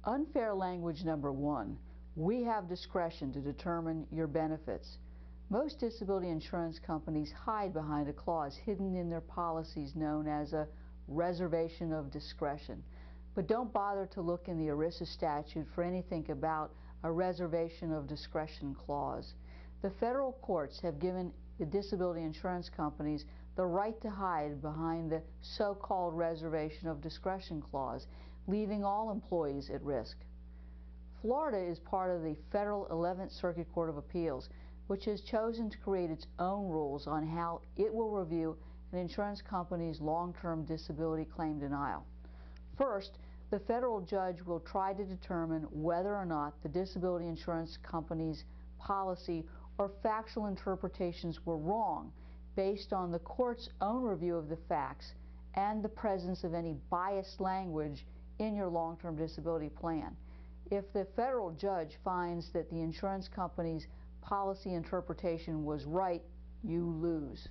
Unfair language number 1. We have discretion to determine your benefits. Most disability insurance companies hide behind a clause hidden in their policies known as a reservation of discretion. But don't bother to look in the ERISA statute for anything about a reservation of discretion clause. The federal courts have given the disability insurance companies the right to hide behind the so-called reservation of discretion clause, leaving all employees at risk. Florida is part of the federal 11th Circuit Court of Appeals, which has chosen to create its own rules on how it will review an insurance company's long-term disability claim denial. First, the federal judge will try to determine whether or not the disability insurance company's policy or factual interpretations were wrong based on the court's own review of the facts and the presence of any biased language in your long-term disability plan. If the federal judge finds that the insurance company's policy interpretation was right, you lose.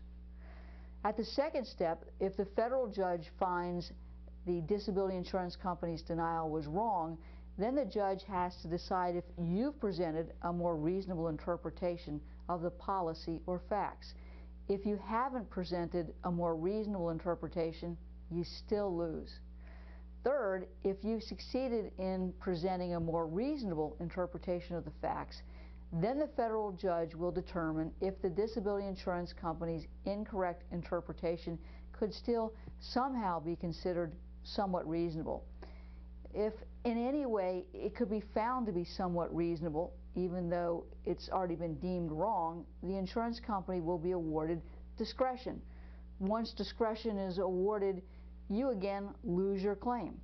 At the second step, if the federal judge finds the disability insurance company's denial was wrong, then the judge has to decide if you've presented a more reasonable interpretation of the policy or facts. If you haven't presented a more reasonable interpretation, you still lose. Third, if you succeeded in presenting a more reasonable interpretation of the facts, then the federal judge will determine if the disability insurance company's incorrect interpretation could still somehow be considered somewhat reasonable. If in any way it could be found to be somewhat reasonable, even though it's already been deemed wrong, the insurance company will be awarded discretion. Once discretion is awarded, you again lose your claim.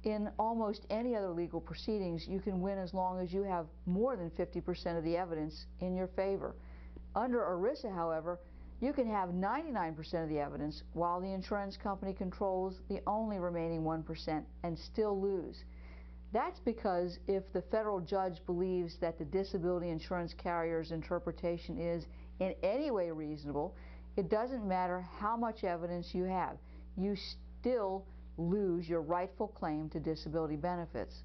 In almost any other legal proceedings, you can win as long as you have more than 50% of the evidence in your favor. Under ERISA, however, you can have 99% of the evidence while the insurance company controls the only remaining 1% and still lose. That's because if the federal judge believes that the disability insurance carrier's interpretation is in any way reasonable, it doesn't matter how much evidence you have. You still lose your rightful claim to disability benefits.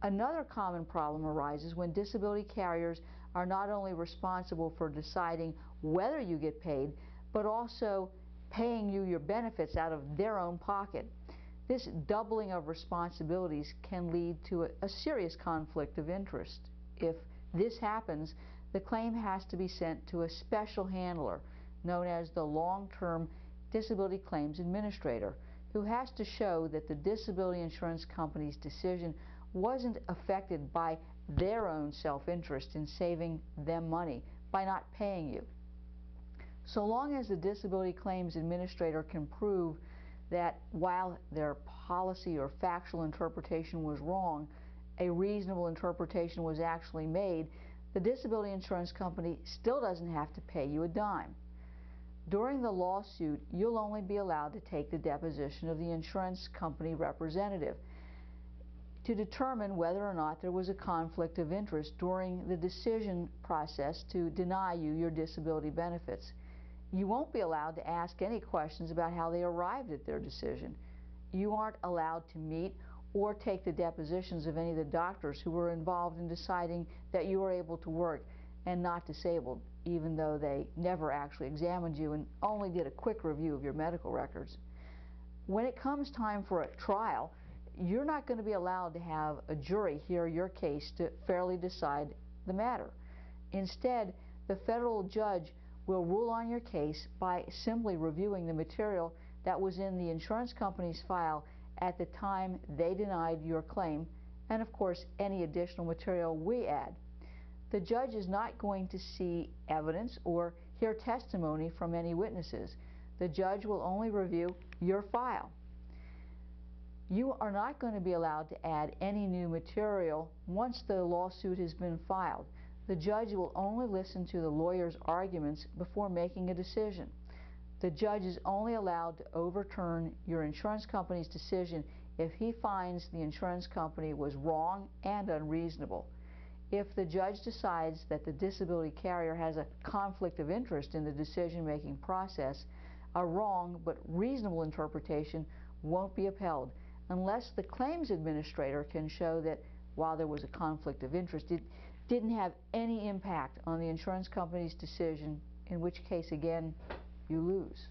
Another common problem arises when disability carriers are not only responsible for deciding whether you get paid, but also paying you your benefits out of their own pocket. This doubling of responsibilities can lead to a serious conflict of interest. If this happens, the claim has to be sent to a special handler known as the long-term disability claims administrator, who has to show that the disability insurance company's decision wasn't affected by their own self-interest in saving them money by not paying you. So long as the disability claims administrator can prove that while their policy or factual interpretation was wrong, a reasonable interpretation was actually made, the disability insurance company still doesn't have to pay you a dime. During the lawsuit, you'll only be allowed to take the deposition of the insurance company representative to determine whether or not there was a conflict of interest during the decision process to deny you your disability benefits. You won't be allowed to ask any questions about how they arrived at their decision. You aren't allowed to meet or take the depositions of any of the doctors who were involved in deciding that you were able to work and not disabled, even though they never actually examined you and only did a quick review of your medical records. When it comes time for a trial, you're not going to be allowed to have a jury hear your case to fairly decide the matter. Instead, the federal judge will rule on your case by simply reviewing the material that was in the insurance company's file at the time they denied your claim, and of course any additional material we add. The judge is not going to see evidence or hear testimony from any witnesses. The judge will only review your file. You are not going to be allowed to add any new material once the lawsuit has been filed. The judge will only listen to the lawyer's arguments before making a decision. The judge is only allowed to overturn your insurance company's decision if he finds the insurance company was wrong and unreasonable. If the judge decides that the disability carrier has a conflict of interest in the decision-making process, a wrong but reasonable interpretation won't be upheld unless the claims administrator can show that while there was a conflict of interest, it didn't have any impact on the insurance company's decision, in which case, again, you lose.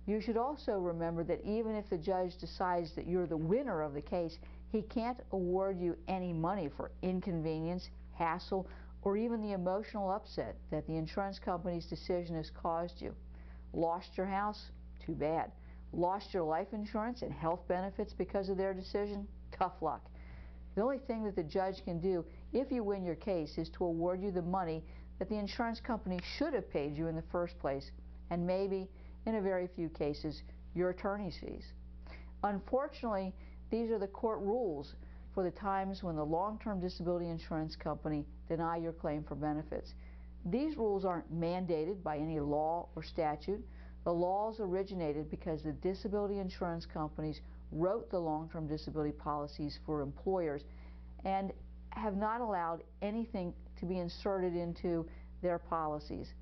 You should also remember that even if the judge decides that you're the winner of the case, he can't award you any money for inconvenience, hassle, or even the emotional upset that the insurance company's decision has caused you. Lost your house? Too bad. Lost your life insurance and health benefits because of their decision? Tough luck. The only thing that the judge can do if you win your case is to award you the money that the insurance company should have paid you in the first place, and maybe, in a very few cases, your attorney's fees. Unfortunately, these are the court rules for the times when the long-term disability insurance company deny your claim for benefits. These rules aren't mandated by any law or statute. The laws originated because the disability insurance companies wrote the long-term disability policies for employers and have not allowed anything to be inserted into their policies.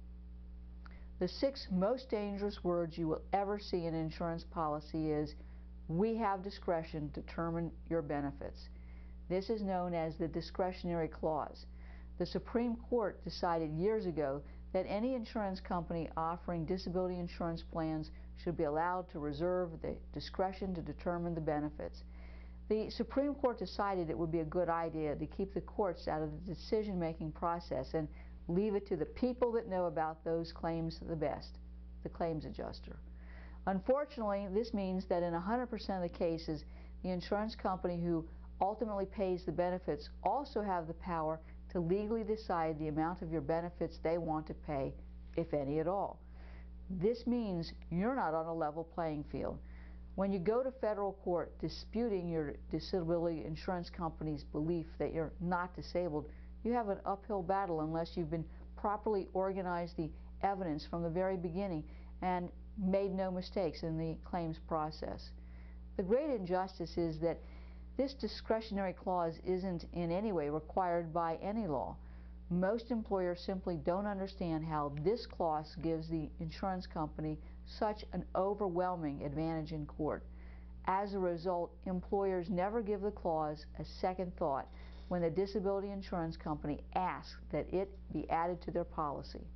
The 6 most dangerous words you will ever see in an insurance policy is, "We have discretion to determine your benefits." This is known as the discretionary clause. The Supreme Court decided years ago that any insurance company offering disability insurance plans should be allowed to reserve the discretion to determine the benefits. The Supreme Court decided it would be a good idea to keep the courts out of the decision-making process and leave it to the people that know about those claims the best, the claims adjuster. Unfortunately, this means that in 100% of the cases, the insurance company who ultimately pays the benefits also have the power to legally decide the amount of your benefits they want to pay, if any at all. This means you're not on a level playing field. When you go to federal court disputing your disability insurance company's belief that you're not disabled, you have an uphill battle unless you've been properly organized the evidence from the very beginning and made no mistakes in the claims process. The great injustice is that this discretionary clause isn't in any way required by any law. Most employers simply don't understand how this clause gives the insurance company such an overwhelming advantage in court. As a result, employers never give the clause a second thought when the disability insurance company asks that it be added to their policy.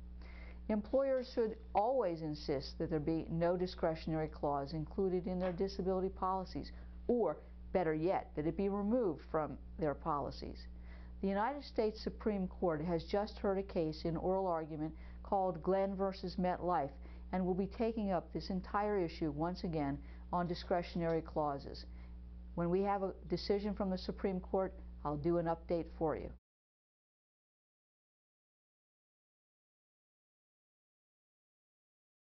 Employers should always insist that there be no discretionary clause included in their disability policies, or better yet, that it be removed from their policies. The United States Supreme Court has just heard a case in oral argument called Glenn versus MetLife, and will be taking up this entire issue once again on discretionary clauses. When we have a decision from the Supreme Court, I'll do an update for you.